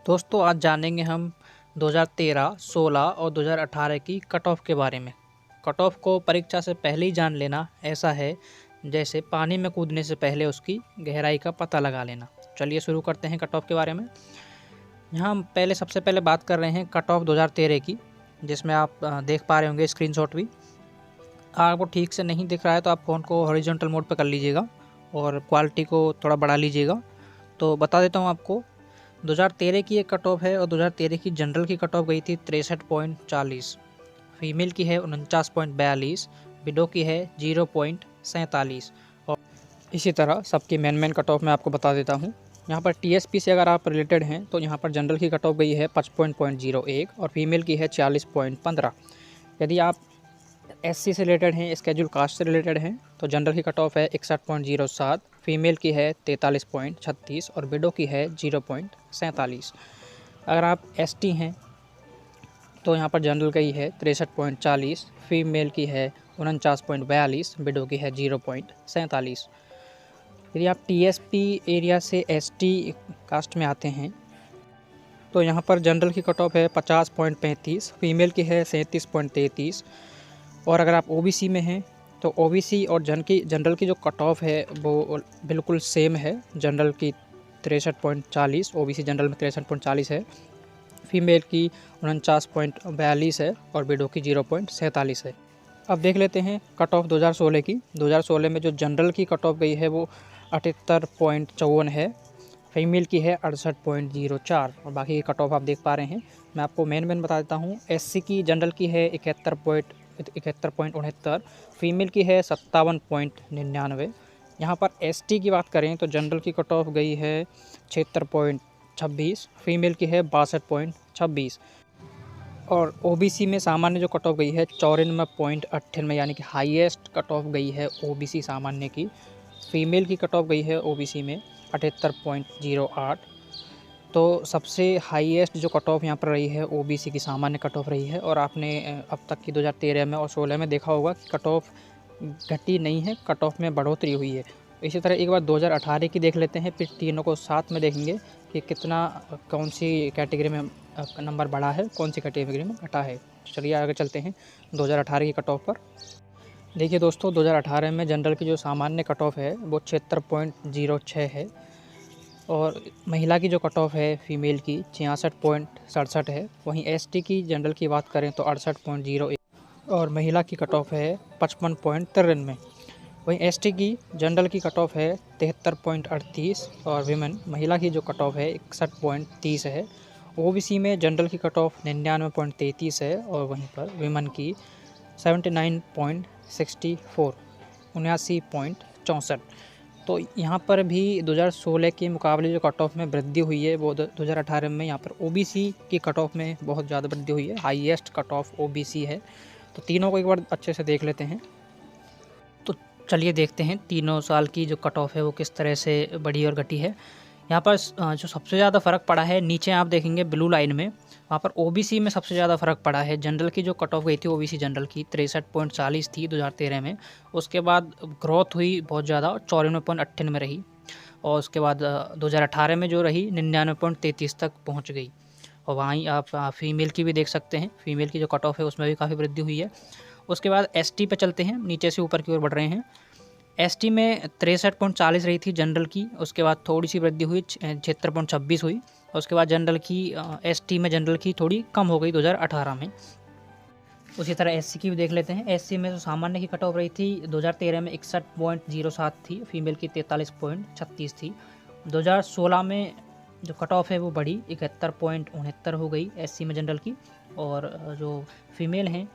दोस्तों आज जानेंगे हम 2013, 16 और 2018 की कट ऑफ के बारे में। कट ऑफ को परीक्षा से पहले ही जान लेना ऐसा है जैसे पानी में कूदने से पहले उसकी गहराई का पता लगा लेना। चलिए शुरू करते हैं कट ऑफ के बारे में। यहाँ हम सबसे पहले बात कर रहे हैं कट ऑफ 2013 की, जिसमें आप देख पा रहे होंगे स्क्रीनशॉट भी। आपको ठीक से नहीं दिख रहा है तो आप फ़ोन को हॉरिजॉन्टल मोड पर कर लीजिएगा और क्वालिटी को थोड़ा बढ़ा लीजिएगा। तो बता देता हूँ आपको, 2013 की एक कट ऑफ है और 2013 की जनरल की कट ऑफ गई थी 63.40, फीमेल की है 49.42, विडो की है 0.47। और इसी तरह सबकी मेन कट ऑफ मैं आपको बता देता हूँ। यहाँ पर टीएसपी से अगर आप रिलेटेड हैं तो यहाँ पर जनरल की कट ऑफ गई है 55.01 और फीमेल की है 40.15। यदि आप एससी से रिलेटेड हैं, स्केड्यूल कास्ट से रिलेटेड हैं, तो जनरल की कट ऑफ है 61.07, फीमेल की है 43.36 और विडो की है 0.47। अगर आप एसटी हैं तो यहाँ पर जनरल की है 63.40, फीमेल की है 49.42, विडो की है 0.47। यदि आप टीएसपी एरिया से एसटी कास्ट में आते हैं तो यहाँ पर जनरल की कट ऑफ है 50.35, फीमेल की है 37.33 और अगर आप ओबीसी में हैं तो ओबीसी और जनरल की जो कट ऑफ है वो बिल्कुल सेम है। जनरल की 63.40, ओबीसी जनरल में 63.40 है, फीमेल की 49.42 है और विडो की 0.47 है। अब देख लेते हैं कट ऑफ 2016 की। 2016 में जो जनरल की कट ऑफ गई है वो 78.54 है, फीमेल की है 68.04 और बाकी की कट ऑफ आप देख पा रहे हैं। मैं आपको मेन बता देता हूँ। एससी की जनरल की है 71.69, फीमेल की है 57.99। यहाँ पर एसटी की बात करें तो जनरल की कट ऑफ गई है 76.26, फीमेल की है 62.26 और ओबीसी में सामान्य जो कट ऑफ गई है 94.98, यानी कि हाईएस्ट कट ऑफ गई है ओबीसी सामान्य की। फीमेल की कट ऑफ गई है ओबीसी में 78.08। तो सबसे हाईएस्ट जो कट ऑफ यहाँ पर रही है ओबीसी की सामान्य कट ऑफ रही है। और आपने अब तक की 2013 में और 16 में देखा होगा कि कट ऑफ घटी नहीं है, कट ऑफ में बढ़ोतरी हुई है। इसी तरह एक बार 2018 की देख लेते हैं, फिर तीनों को साथ में देखेंगे कि कितना कौन सी कैटेगरी में नंबर बढ़ा है, कौन सी कैटेगरी में घटा है। चलिए आगे चलते हैं 2018 की कट ऑफ पर। देखिए दोस्तों, 2018 में जनरल की जो सामान्य कट ऑफ है वो 76.06 है और महिला की जो कट ऑफ है फीमेल की 66.67 है। वहीं एसटी की जनरल की बात करें तो 68.01 और महिला की कट ऑफ है 55.93। वहीं एसटी की जनरल की कट ऑफ है 73.38 और विमेन महिला की जो कट ऑफ है 61.30 है। ओबीसी में जनरल की कट ऑफ 99.33 है और वहीं पर विमेन की 79.64, 79.64। तो यहाँ पर भी 2016 के मुकाबले जो कट ऑफ में वृद्धि हुई है वो 2018 में यहाँ पर ओबीसी की कट ऑफ में बहुत ज़्यादा वृद्धि हुई है। हाईएस्ट कट ऑफ ओबीसी है। तो तीनों को एक बार अच्छे से देख लेते हैं। तो चलिए देखते हैं तीनों साल की जो कट ऑफ है वो किस तरह से बढ़ी और घटी है। यहाँ पर जो सबसे ज़्यादा फ़र्क पड़ा है, नीचे आप देखेंगे ब्लू लाइन में, वहाँ पर ओबीसी में सबसे ज़्यादा फ़र्क पड़ा है। जनरल की जो कट ऑफ गई थी ओबीसी जनरल की 63.40 थी 2013 में, उसके बाद ग्रोथ हुई बहुत ज़्यादा और 94.98 में रही और उसके बाद 2018 में जो रही 99.33 तक पहुँच गई। और वहीं आप फीमेल की भी देख सकते हैं, फीमेल की जो कट ऑफ है उसमें भी काफ़ी वृद्धि हुई है। उसके बाद एसटी पे चलते हैं, नीचे से ऊपर की ओर बढ़ रहे हैं। एसटी में 63.40 रही थी जनरल की, उसके बाद थोड़ी सी वृद्धि हुई 76.26 हुई और उसके बाद जनरल की एसटी में जनरल की थोड़ी कम हो गई 2018 में। उसी तरह एससी की भी देख लेते हैं। एससी में जो सामान्य की कट ऑफ रही थी 2013 में 61.07 थी, फीमेल की 43.36 थी। 2016 में जो कट ऑफ है वो बढ़ी 71.69 हो गई एससी में जनरल की और जो फीमेल हैं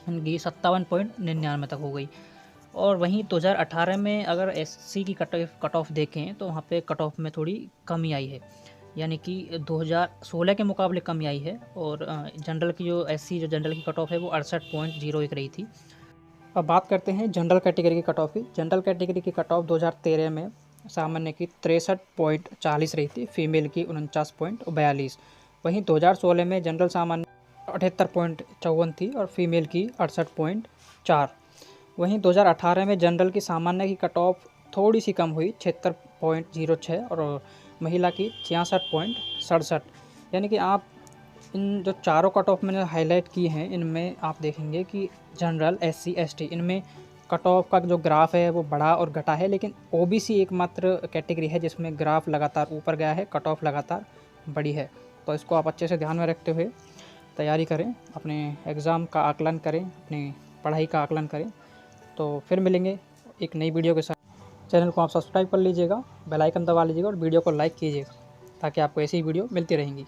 उनकी 57.99 तक हो गई। और वहीं 2018 में अगर एससी की कट ऑफ देखें तो वहाँ पे कट ऑफ में थोड़ी कमी आई है, यानी कि 2016 के मुकाबले कमी आई है। और जनरल की जो जनरल की कट ऑफ है वो 68.01 रही थी। अब बात करते हैं जनरल कैटेगरी की कट ऑफ की। जनरल कैटेगरी की कट ऑफ 2013 में सामान्य की 63.40 रही थी, फीमेल की 49.42। वहीं 2016 में जनरल सामान्य 78.54 थी और फीमेल की 68.4। वहीं 2018 में जनरल की सामान्य की कट ऑफ थोड़ी सी कम हुई 76.06 और महिला की 66.9 67। यानी कि आप इन जो चारों कट ऑफ मैंने हाईलाइट किए हैं इनमें आप देखेंगे कि जनरल, SC, ST इनमें कट ऑफ का जो ग्राफ है वो बढ़ा और घटा है, लेकिन OBC एकमात्र कैटेगरी है जिसमें ग्राफ लगातार ऊपर गया है, कट ऑफ लगातार बढ़ी है। तो इसको आप अच्छे से ध्यान में रखते हुए तैयारी करें, अपने एग्ज़ाम का आकलन करें, अपनी पढ़ाई का आकलन करें। तो फिर मिलेंगे एक नई वीडियो के साथ। चैनल को आप सब्सक्राइब कर लीजिएगा, बेल आइकन दबा लीजिएगा और वीडियो को लाइक कीजिएगा ताकि आपको ऐसी वीडियो मिलती रहेंगी।